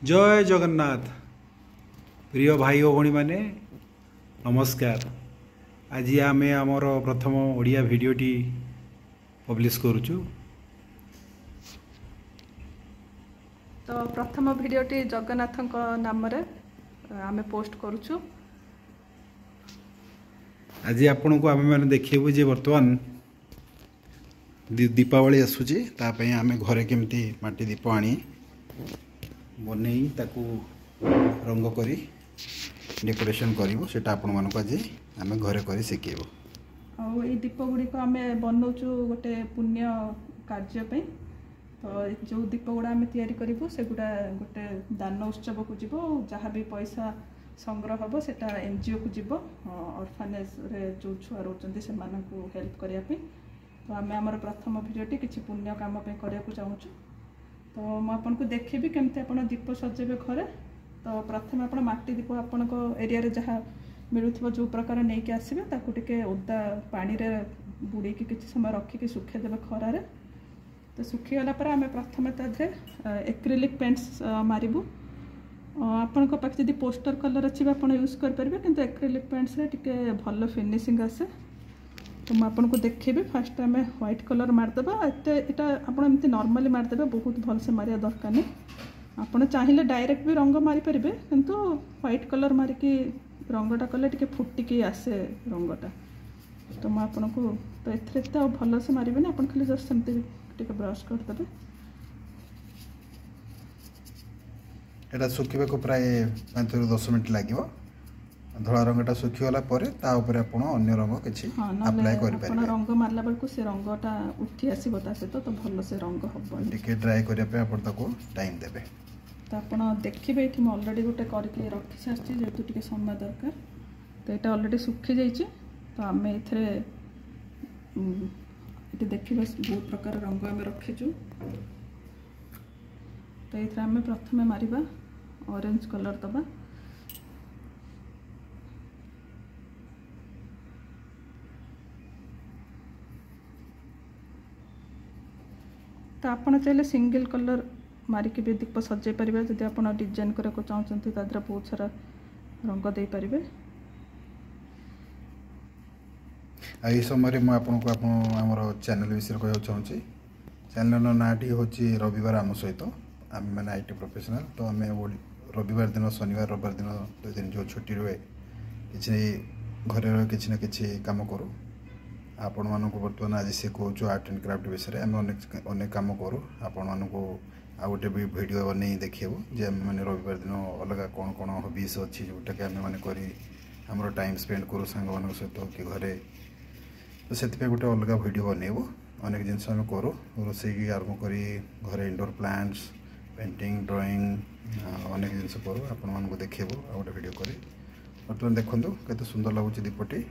जय जगन्नाथ प्रिय भाई और भणी माने नमस्कार। आज आम आमर प्रथम ओडिया भिडटी पब्लिश करुचु। तो प्रथम भिडटी जगन्नाथ नाम आम पोस्ट करुचु। आज आपण को आम मैंने देखिए जे बर्तमान दीपावली आसूची तापई आम घरे केमती माटी दीप आनी बन ताकू रंग करी डेकोरेशन करूँ से आपण मानक आज आम घरे कर शिखेबू। आई दीप गुड़िक आम बनाऊँ गोटे पुण्य कार्यपाई। तो जो दीप गुड़ा आम या सेगुड़ा गोटे दान उत्सव को जीव जहाँ भी पैसा संग्रह हम से एनजीओ को जीव ऑर्फनेज रे जो छुआ रोचंती से हेल्प करने। तो आम आमर प्रथम भिडियोटी किसी पुण्य काम करने को चाहूँ। तो मुझे को देखी केमती आप दीप सजेबे घरे। तो प्रथम आप माटी दीप आपण एरिया जहाँ मिलूब जो प्रकार नहीं कि आसबे ताकू टिके ओदा पानी रे बुड़ी की किसी समय रखिकी सुखेदेवे खरारे। तो सुखीगला आम प्रथम ताधे एक्रिलिक पेंट्स मारिबू। आपण पाखे जब पोस्टर कलर अच्छी आप यूज करेंगे कि एक्रिलिक पेंट्स रे टिके भल फिनिशिंग आसे। तो मुझे देखी फास्ट आम व्हाइट कलर मारदेबा। एटा आपड़ एमती नॉर्मली मारदेबे बहुत भल से मारिया दरकार नहीं। आपड़ चाहिए डायरेक्ट भी रंग मारी पारे किंतु व्हाइट कलर मारिकी रंगटा कले टिके फुटिकी आसे रंगटा। तो मुझे आपन को तो एते भल से मारे आप खाली जस्ट सेमती टिके ब्रश करदेबे। एटा सुखिबा को प्राय 5 ରୁ 10 मिनट लगे। धला रंगटा सुखीगला अन्य रंग किसी अप्लाई कर रंग मारला बेलू से रंगटा उठी आसो सहित तो भल से रंग हम टिके ड्राई करने टाइम देबे। तो आप देखिए ये अलरेडी गोटे करके रखी सारी जेहतु टे समय दरकार। तो यहाँ अलरेडी सुखी जाइए। तो आम ये देखिए बहुत प्रकार रंग आम रखीचु। तो ये आम प्रथम मारिबा ऑरेंज कलर दबा। तो आपड़ चाहिए सिंगल कलर मारिकी भी दीप सजाई पारे। जदि आप डिजाइन करने चाहते तादर बहुत सारा रंग दे पारे। यही समय मुझे आमर चैनल विषय कह चाहूँगी। चैनल नाटी हूँ रविवार आम सहित आम मैंने आईटी प्रोफेशनल। तो आम रविवार दिन शनिवार रविवार दिन 2 दिन जो छुट्टी रुए कि घरे रही कि किसी कम करूँ। आपण मानक बर्तमान आज शिखु आर्ट एंड क्राफ्ट विषय आम अनेक कम करूँ। आपण मानक आ गोटे भी वीडियो बन देखू जे मैंने रविवार दिन अलग कौन कौन हॉबीज अच्छी जोटा कि आम मैंने आमर टाइम स्पेंड करूँ सांग मान सहित कि घरे। तो से गोटे अलग वीडियो बनइबू अनेक जिनस आम करूँ रोसे की आरम्भ कर घरे इंडोर प्लांट्स पेंटिंग ड्राइंग अनेक जिनस करूँ आपण मानक देखू आ गोटे वीडियो कर। बर्तमान देखूँ केते सुंदर लगुच दीपटी।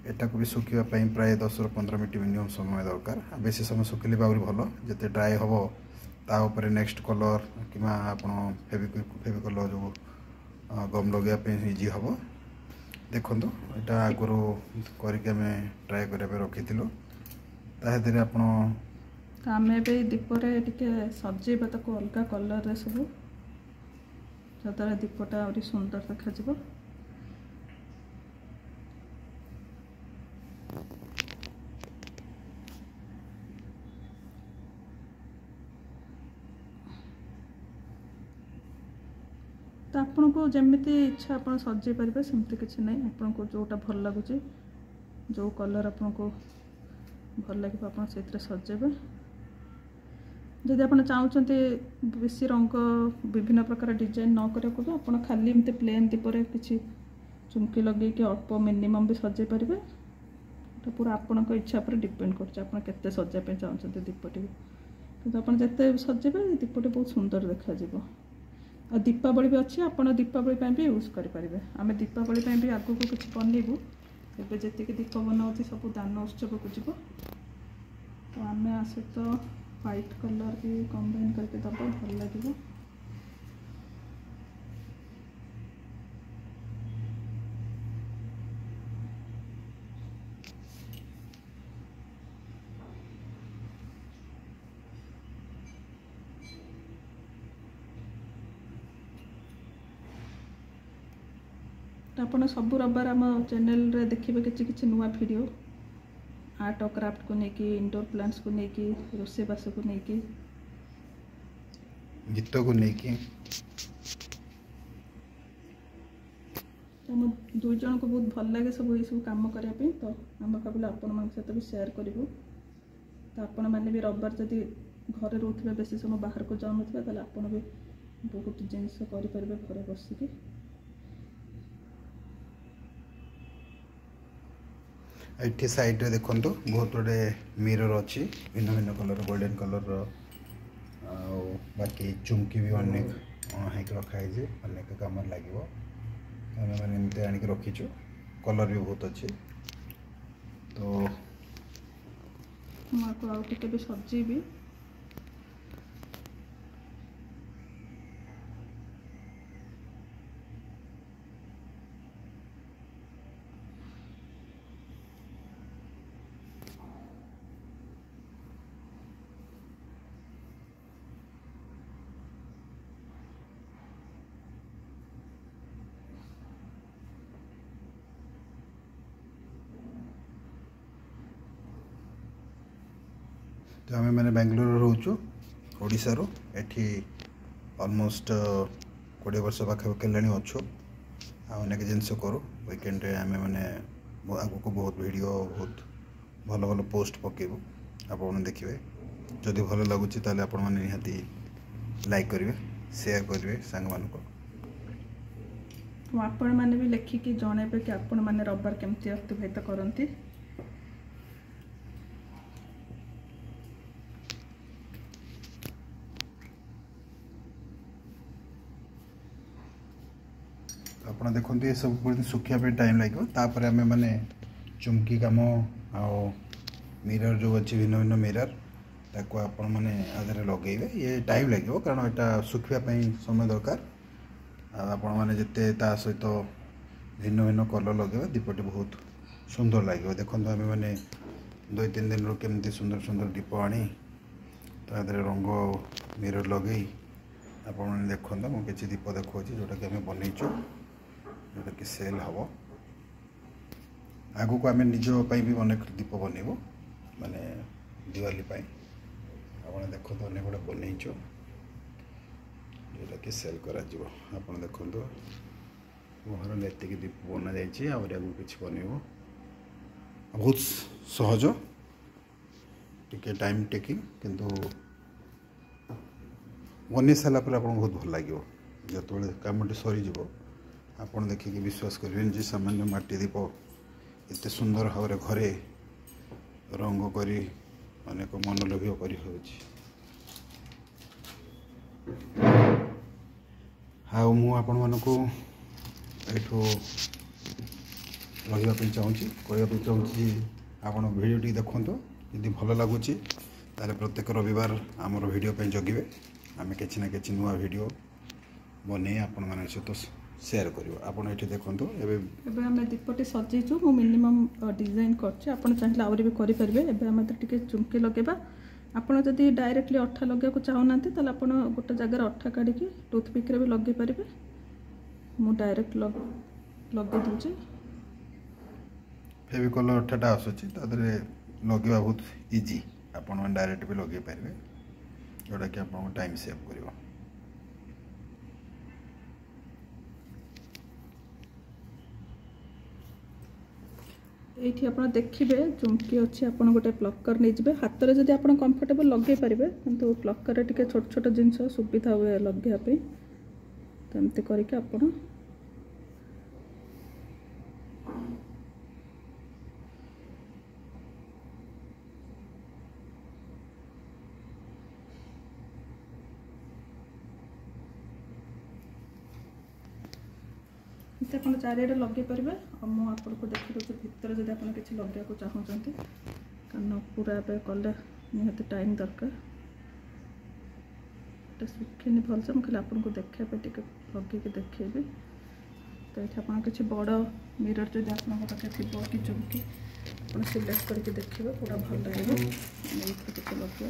एटा को भी सुखा प्राय 10 ରୁ 15 मिनट मिनिमम समय दरकार। बेसी समय सुखिले भी भल जिते ड्राए हम तापर नेक्स्ट कलर कि फेविकल जो गम लगे इजी हम। देखो यहाँ आगुरी करके ट्राए करने रखी तादे आप आम दीपरे टिके सजेबा ताको अलग कलर रे सब जद्वारा दीपटा आहुरी सुंदर देखा। तो आपन को जमीती इच्छा आप सजे पारे सेमती किसी ना आपन को जोटा भल लगुच जो कलर आपन को भल लगे आप सजेबे। जदि आप चाहते बेसी रंग विभिन्न प्रकार डिजाइन न करने भी आप खाली एमती प्लेन दीपरे किसी चुमकी लगे कि अल्प मिनिमम भी सजे पारे। तो पूरा आपण इच्छा पर डिपेंड कर सजापे चाहते दीपटी। तो आप जिते सजेबे दीपटी बहुत सुंदर देखा। और दीपावली भी अच्छी आप दीपावली भी यूज करेंगे। आम दीपावली भी आगू को किसी बनइबू एवं जी दीप बनाऊँ सब दान उत्सव को जीव। तो आम सहित व्हाइट कलर भी कंबाइन करके दब भल लगे। ଆପଣ ସବୁ ରବିବାର ଆମ ଚ୍ୟାନେଲରେ ଦେଖିବେ କିଛି କିଛି ନୂଆ ଭିଡ଼ିଓ आर्ट और क्राफ्ट को लेकिन इंडोर प्लांट्स को लेकिन रोषेबास को लेकिन गीत को लेकिन आम दुई जन को बहुत भल लगे सब ये सब कम करने तो आम भाविल आपण मान सहित भी सेयार करूँ तो आपण मैंने भी रविवार जदि घरे रोथे बेसी समय बाहर को जाऊन ताल आप भी बहुत जिनस करेंगे घरे बसिकी ये साइड रे देखो बहुत गुड़े मिरर अच्छी भिन्न भिन्न कलर गोल्डन कलर बाकी चुमकी भी अनेक है रखाई अनेक कम लगे आम मैंने एमती आणिक रखीचु कलर भी बहुत अच्छे तो मुझे आउ टे भी सजेबी तो आम मैंने बेंगलोर रोचु ओडिशा रो एठी ऑलमोस्ट 20 वर्ष पाखापाखि अच्छु अनेक जिनस करूँ वीकेंड रे आम मैंने आग को बहुत वीडियो बहुत भल भल पोस्ट पकेबू आप देखिए जदि भल लगुच आपण मैंने निहाती लाइक करेंगे शेयर करेंगे सांग मानक आपण मैंने भी लिखिकी जनइबे कि आपण मैंने रविवार केमती अतिबाहित करती आप देखते ये सब सुखा टाइम लगे तापर आम मैंने चुमकी कम आओ मिरर जो अच्छी भिन्न भिन्न मिरर ताको आपण मैंने आधे लगे ये टाइम लगे कारण यहाँ सुखापी समय दरकार आपण मैंने जिते सहित भिन्न भिन्न कलर लगे दीपटी बहुत सुंदर लगे देखो आम मैंने 2-3 दिन रू केमती सुंदर सुंदर दीप आनी तो रंग मिरर लगे आपण देखो मुझे किसी दीप देखा जोटा कि आम बनईचु जोटा कि सेल हम आगु को आम निजपाई भी अनेक दीप बनइबू माने दिवाली आप देखो अनेक गुड़ा बनईचु जोटा कि सेल करा आप देखो घर में एतिक दीप बना जाइए आगू कि बनइबू बहुत सहज टिके टाइम टेकिंग किंतु बनी सारा पर आपको बहुत भल लगे जो कमटी सरीज आप देखिए विश्वास करें जे सामान्य माटी दीप एत सुंदर भाव घरे रंग करी अनेक मनलोभ्य कर रही चाहूँगी कहवाई चाहूँगी आप भिडियो देखु यदि भल लगुच प्रत्येक रविवार आमर भिडियो जगिए आम कि कि नुआ भिडियो बने आपण मान सहित शेयर करूँ आपड़ ये देखो एबे आम दीपटी सजेचु मु मिनिमम डिजाइन करछि आपण चाहिए आउरी भी करि परबे एबे आम टिके चुमकी लगेबा आपण जदि डायरेक्टली अठा लगे को चाहूनांती ताले आपण गोटे जगह अठा काढी की टूथपिक रे भी लगे परबे मु डायरेक्ट लगे दूचे फेविकॉल अठाटा आसुची तादरे लगेबा बहुत इजी आपण डायरेक्ट भी लगे पारे जोटा कि आपको टाइम सेव करिवो ये आप देखिए चुमकी अच्छी आप गोटे प्लकर नहीं जाए हाथ में जब आप कंफर्टेबल लगे पारे किंतु प्लकर टे छोट छोट जिन सुविधा हुए लगे तो एमती करके आप आप चारिड़े लगे पारे और मुझे देखी दूसरी भितर जब आप किसी लगे चाहते कारण पूरा कले निहत टाइम दरकार सुखेनि भलसे मुझे आपको देखापी टे लगे देखेबी तो ये आप किसी बड़ मिरर जब आप थी कि चुमकी आप सिलेक्ट करके देखिए पूरा भल लगे ये लगे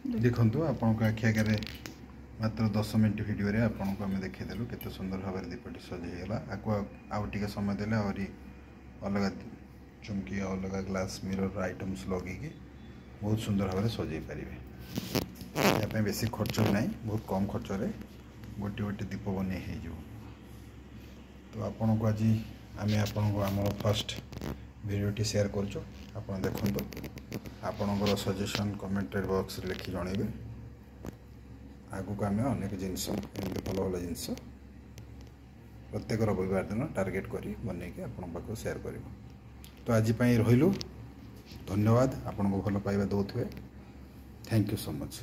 देखु आपण आखि आगे मात्र 10 मिनट वीडियो रे आपन को आम देखीदेलु केते सुंदर भाव दीपटी सजेगला आउ टे समय देले आहरी अलग चुमकी अलग ग्लास मिरर आइटम्स लगे बहुत सुंदर भाव सजे पारे या बेसी खर्च भी ना बहुत कम खर्च रे गोटे गोटे दीप बन हो तो आपण को आज आम आपण को आम फर्स्ट वीडियोटी शेयर करछु आपण देखंतु आपणकर सजेशन कमेंट बॉक्स लिखि जणेबे आगु को आम अनेक जिनस एमती भल भल जिनस प्रत्येक रविवार दिन टार्गेट करी बनैके आपण पाखु शेयर कर तो आज रहिलु धन्यवाद आपण को भल पाइबा दउथुए थैंक यू सो मच।